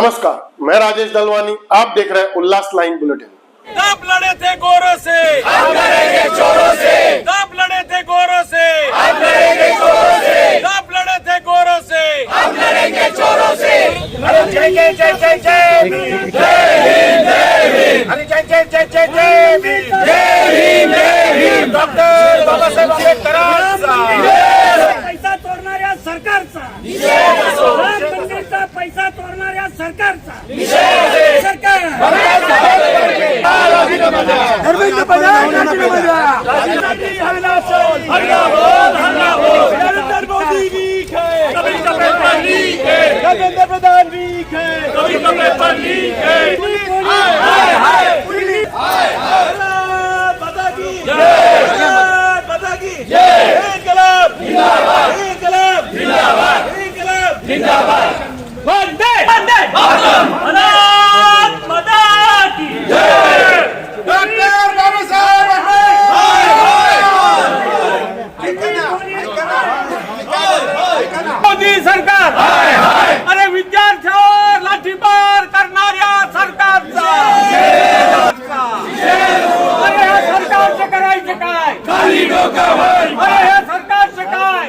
नमस्कार, मैं राजेश दलवानी, आप देख रहे हैं उल्लास लाइन बुलेटिन। दाप लड़े थे गोरों से, हम लड़ेंगे चोरों से। दाप लड़े थे गोरों से, हम लड़ेंगे चोरों से। दाप लड़े थे गोरों से, हम लड़ेंगे चोरों से। जय जय जय जय जय भीम, जय भीम जय भीम। अरे जय जय जय जय जय भीम, जय भीम जय भीम। डॉक्टर बाबासाहेब आंबेडकरांचा पैसा तोडणाऱ्या सरकारचा पैसा तोडणाऱ्या सरकारचा सरकार धर्मेंद्र प्रधान नरेंद्र मोदी वीक है, धर्मेंद्र प्रधान वीक है, पता की इनकलाब इनकलाब इनकलाब जिंदाबाद। वंदे वंदे मातरम, भारत माता की जय। डॉक्टर बाबासाहेब मोदी सरकार, अरे विद्यार्थ्यांवर लाठीमार करणाऱ्या सरकारचा अरे ह्या सरकारचं करायचं काय? खाली डोक्यावर अरे ह्या सरकारचं काय?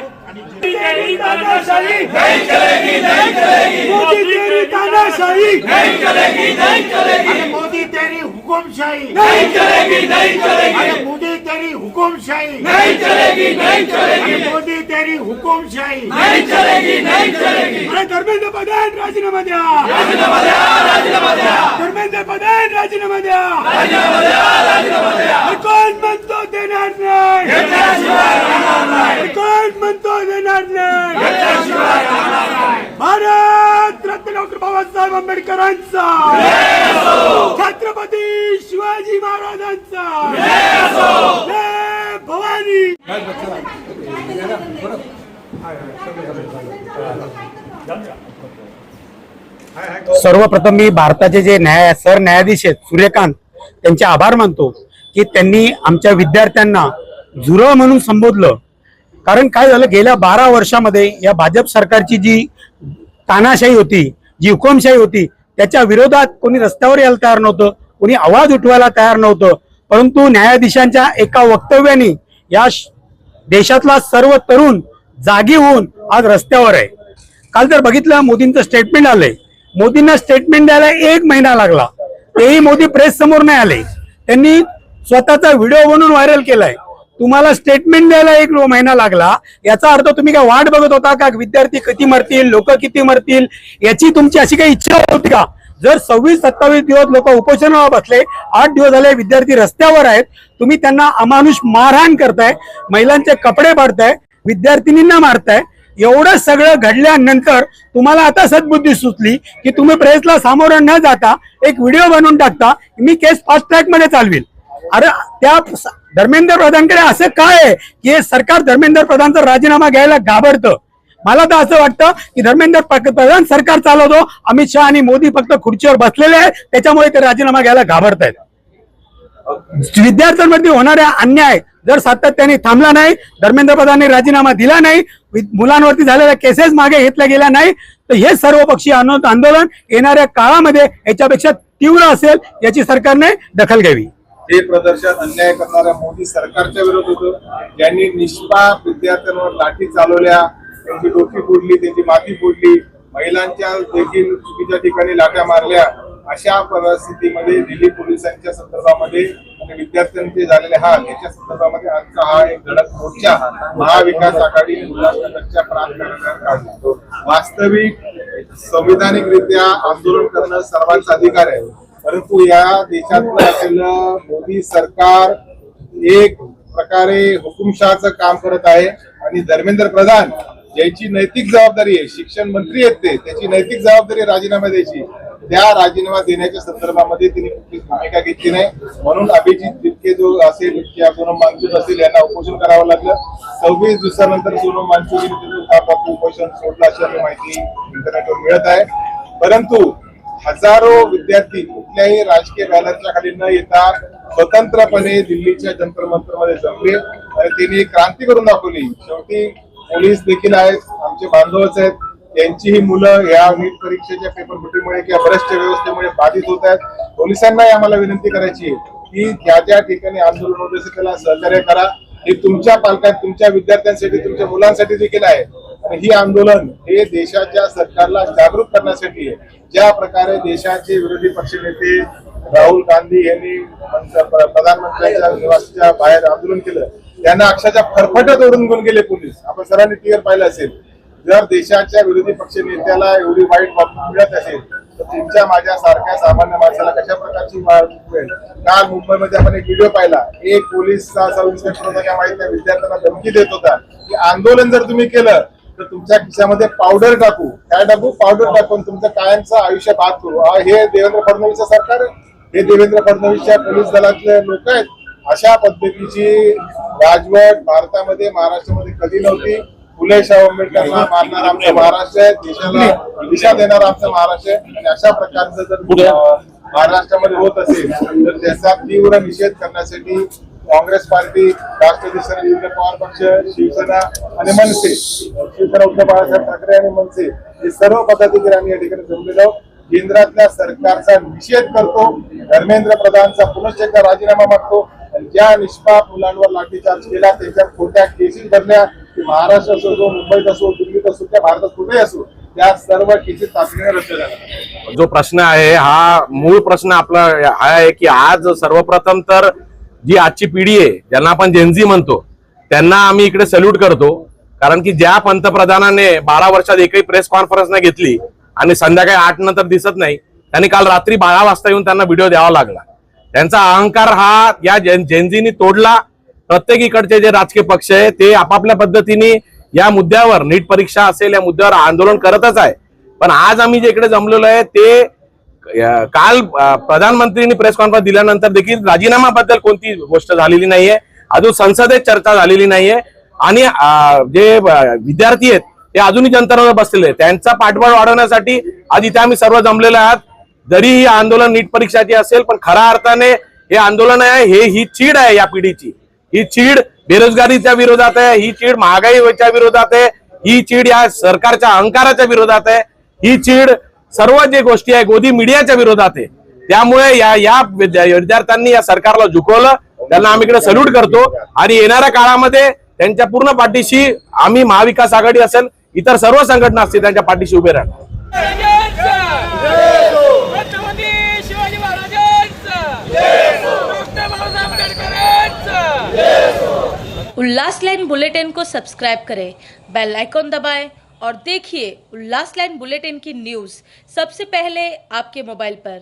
तानाशाही नहीं चलेगी, नहीं चलेगी। मोदी तेरी तानाशाही नहीं चलेगी, नहीं चलेगी। मोदी तेरी हुकुमशाही नहीं चलेगी, नहीं चलेगी। मोदी तेरी हुकुमशाही नहीं चलेगी, नहीं चलेगी। मोदी तेरी हुकुमशाही नहीं चलेगी, नहीं चलेगी। अरे धर्मेंद्र प्रधान राजीनामा द्या, राजीनामा द्या, राजीनामा द्या, धर्मेंद्र प्रधान राजीनामा द्या, राजीनामा द्या, राजीनामा द्या। कोण म्हणतो देणार नाही, घेतल्याशिवाय राहणार नाही, कोण म्हणतो देणार नाही, घेतल्याशिवाय राहणार नाही। भारत रत्न डॉक्टर बाबासाहेब आंबेडकरांचा, छत्रपती शिवाजी महाराजांचा, जय भवानी। सर्वप्रथम मी भारताचे जे सरन्यायाधीश आहेत सूर्यकांत त्यांचे आभार मानतो की त्यांनी आमच्या विद्यार्थ्यांना झुरळ म्हणून संबोधलं। कारण काय झालं, गेल्या 12 वर्षामध्ये या भाजप सरकारची जी तानाशाही होती, जी हुकुमशाही होती, त्याच्या विरोधात कोणी रस्त्यावर यायला तयार नव्हतं, कोणी आवाज उठवायला तयार नव्हतं। परंतु न्यायाधीशांच्या एका वक्तव्याने या देशातला सर्व तरुण जागी होऊन आज रस्त्यावर आहे। काल जर बघितलं, मोदींचं स्टेटमेंट आलंय, मोदींना स्टेटमेंट द्यायला 1 महिना लागला, तेही मोदी प्रेस समोर नाही आले, त्यांनी स्वतःचा व्हिडिओ बनवून व्हायरल केलाय। तुम्हाला स्टेटमेंट द्यायला 1 महिना लागला, याचा अर्थ तुम्ही काय वाट बघत होता का विद्यार्थी किती मरतील, लोक किती मरतील, याची तुमची अशी काही इच्छा होती का? जर 26-27 दिवस लोक उपोषणावर बसले, 8 दिवस झाले विद्यार्थी रस्त्यावर आहेत, तुम्ही त्यांना अमानुष मारहाण करताय, महिलांचे कपडे पाडताय, विद्यार्थिनींना मारताय। एवढं सगळं घडल्यानंतर तुम्हाला आता सद्बुद्धी सुचली की तुम्ही प्रेसला सामोरं न जाता एक व्हिडिओ बनवून टाकता, मी केस फास्ट ट्रॅक मध्ये चालविल। अरे त्या धर्मेंद्र प्रधानकडे असं काय आहे की हे सरकार धर्मेंद्र प्रधानचा राजीनामा घ्यायला घाबरतं? मला तर असं वाटतं की धर्मेंद्र प्रधान सरकार चालवतो, अमित शहा आणि मोदी फक्त खुर्चीवर बसलेले आहेत, त्याच्यामुळे ते राजीनामा घ्यायला घाबरतायत। विद्यार्थ्यांमध्ये होणाऱ्या अन्याय जर सातत्याने थांबला नाही, धर्मेंद्र प्रधानने राजीनामा दिला नाही, मुलांवरती झालेल्या केसेस मागे घेतल्या गेल्या नाही, तर हे सर्वपक्षीय आंदोलन येणाऱ्या काळामध्ये याच्यापेक्षा तीव्र असेल, याची सरकारने दखल घ्यावी। हे प्रदर्शन अन्याय करणाऱ्या मोदी सरकारच्या विरोधात होतं, ज्यांनी निष्पाप विद्यार्थ्यांवर लाठी चालवल्या, त्यांची डोकी फोडली, त्यांची माती फोडली, महिलांच्या देखील चुकीच्या ठिकाणी लाट्या मारल्या। अशा परिस्थितीमध्ये दिल्ली पोलिसांच्या संदर्भामध्ये आणि विद्यार्थ्यांचे झालेले हाल याच्या संदर्भामध्ये आजचा हा एक धडक मोर्चा महाविकास आघाडी उल्हासनगरच्या प्रांत कार्यालयात काढला। वास्तविक संविधानिकरित्या आंदोलन करणं सर्वांचा अधिकार आहे, परंतु या देशातलं असलेलं मोदी सरकार एक प्रकारे हुकुमशहाचं काम करत आहे आणि धर्मेंद्र प्रधान याची नैतिक जबाबदारी आहे, शिक्षण मंत्री आहेत ते, त्याची नैतिक जबाबदारी राजीनामा द्यायची, त्या राजीनामा देण्याच्या संदर्भामध्ये त्यांनी कुठलीच भूमिका घेतली नाही। म्हणून अभिजित तितके जो असेल किंवा सोनम वांगचुक असेल यांना उपोषण करावं लागलं। 26 दिवसानंतर सोनम वांगचुक उपोषण सोडलं अशी माहिती इंटरनेटवर मिळत आहे। परंतु हजारो विद्यार्थी कुठल्याही राजकीय बॅनरच्या खाली न येता स्वतंत्रपणे दिल्लीच्या जंतर मंतर मध्ये जमले आणि त्यांनी क्रांती करून दाखवली। शेवटी पोलीस देखील आहेत, आमचे बांधवच आहेत, त्यांची ही मुलं या नीट परीक्षेच्या पेपर फुटीमुळे किंवा बऱ्याचशा व्यवस्थेमुळे बाधित होत आहेत. पोलिसांनाही आम्हाला विनंती करायची आहे की ज्या ज्या ठिकाणी आंदोलन होत असेल त्याला सहकार्य करा. हे तुमच्या पालकांसाठी, तुमच्या विद्यार्थ्यांसाठी, तुमच्या मुलांसाठी देखील आहे. आणि ही आंदोलन हे देशाच्या सरकारला जागृत करण्यासाठी आहे. ज्या प्रकारे देशाचे विरोधी पक्षनेते राहुल गांधी यांनी प्रधानमंत्र्यांच्या निवासाच्या बाहेर आंदोलन केलं, त्यांना अक्षरशः फरफटत ओढून घेऊन गेले पोलीस. आपण सर्वांनी टीव्हीवर पाहिलं असेल. जर देशाच्या विरोधी पक्ष नेत्याला एवढी वाईट बातमी मिळत असेल तर तुमच्या माझ्या सारख्या सामान्य माणसाला कशा प्रकारची मिळेल. काल मुंबईमध्ये आपण एक व्हिडिओ पाहिला. एक पोलीसचा सब इन्स्पेक्टर होता, काय माहित नाही, विद्यार्थ्यांना धमकी देत होता की आंदोलन जर तुम्ही केलं तर तुमच्या खिशामध्ये पावडर टाकू. काय टाकू? पावडर टाकून तुमचं कायमचं आयुष्य बाद करू. हे देवेंद्र फडणवीसचं सरकार आहे. हे देवेंद्र फडणवीसच्या पोलीस दलातले लोक आहेत. अशा पद्धतीची राजवट भारतामध्ये, महाराष्ट्रामध्ये कधी नव्हती. फुले शाहू आंबेडकरांना मारणार आमचं महाराष्ट्र आहे, देशाला दिशा देणार आमचं महाराष्ट्र आहे. आणि अशा प्रकारचं जर महाराष्ट्रामध्ये होत असेल तर त्याचा तीव्र निषेध करण्यासाठी काँग्रेस पार्टी, राष्ट्रवादी शरद पवार पक्ष, शिवसेना आणि मनसे, शिवसेना उद्धव बाळासाहेब ठाकरे आणि मनसे हे सर्व पदाधिकारी आम्ही या ठिकाणी जमलेलो आहोत. केंद्रातल्या सरकारचा निषेध करतो. धर्मेंद्र प्रधानचा पुनश्च एकदा राजीनामा मागतो. आणि ज्या निष्पाप मुलांवर लाठीचार्ज केला, त्यांच्या खोट्या केसेस भरल्या, महाराष्ट्र असो, मुंबईत असो, दिल्लीत असो, त्या भारतात कुठेही असो, त्या सर्व केसेस तातडीने रद्द झाल्या. जो प्रश्न आहे हा मूळ प्रश्न आपला हा आहे की आज सर्वप्रथम तर जी आजची पिढी आहे, ज्यांना आपण जेनझी म्हणतो, त्यांना आम्ही इकडे सल्यूट करतो. कारण की ज्या पंतप्रधानाने 12 वर्षात एकही प्रेस कॉन्फरन्स नाही घेतली आणि संध्याकाळी 8 नंतर दिसत नाही, त्यांनी काल रात्री 12 वाजता येऊन त्यांना व्हिडिओ द्यावा लागला. त्यांचा अहंकार हा या जेनझीनी तोडला. प्रत्येक इकडचे जे राजकीय पक्ष आहे ते आपापल्या पद्धतीने या मुद्द्यावर, नीट परीक्षा असेल या मुद्द्यावर आंदोलन करतच आहे. पण आज आम्ही जे इकडे जमलेलो आहे ते काल प्रधानमंत्र्यांनी प्रेस कॉन्फरन्स दिल्यानंतर देखील राजीनामाबद्दल कोणती गोष्ट झालेली नाहीये. अजून संसदेत चर्चा झालेली नाहीये. आणि जे विद्यार्थी आहेत ते अजूनही जंतरवर बसलेले, त्यांचा पाठबळ वाढवण्यासाठी आज इथे आम्ही सर्व जमलेलो आहात. जरी ही आंदोलन नीट परीक्षाची असेल पण खऱ्या अर्थाने हे आंदोलन आहे, ही चीड आहे या पिढीची. ही चीड बेरोजगारीच्या विरोधात आहे, ही चीड महागाईच्या विरोधात आहे, ही चीड या सरकारच्या अहंकाराच्या विरोधात आहे, ही चीड सर्व जे गोष्टी आहे गोदी मीडियाच्या विरोधात आहे. त्यामुळे या विद्यार्थ्यांनी या सरकारला झुकवलं. त्यांना आम्ही इकडे सल्यूट करतो. आणि येणाऱ्या काळामध्ये त्यांच्या पूर्ण पाठीशी आम्ही, महाविकास आघाडी असेल, इतर सर्व संघटना असतील, त्यांच्या पाठीशी उभे राहणार. शिवाजी महाराजांचा उल्लास लाइन बुलेटिन को सब्सक्राइब करें, बेल आइकॉन दबाएं और देखिए उल्लास लाइन बुलेटिन की न्यूज़ सबसे पहले आपके मोबाइल पर।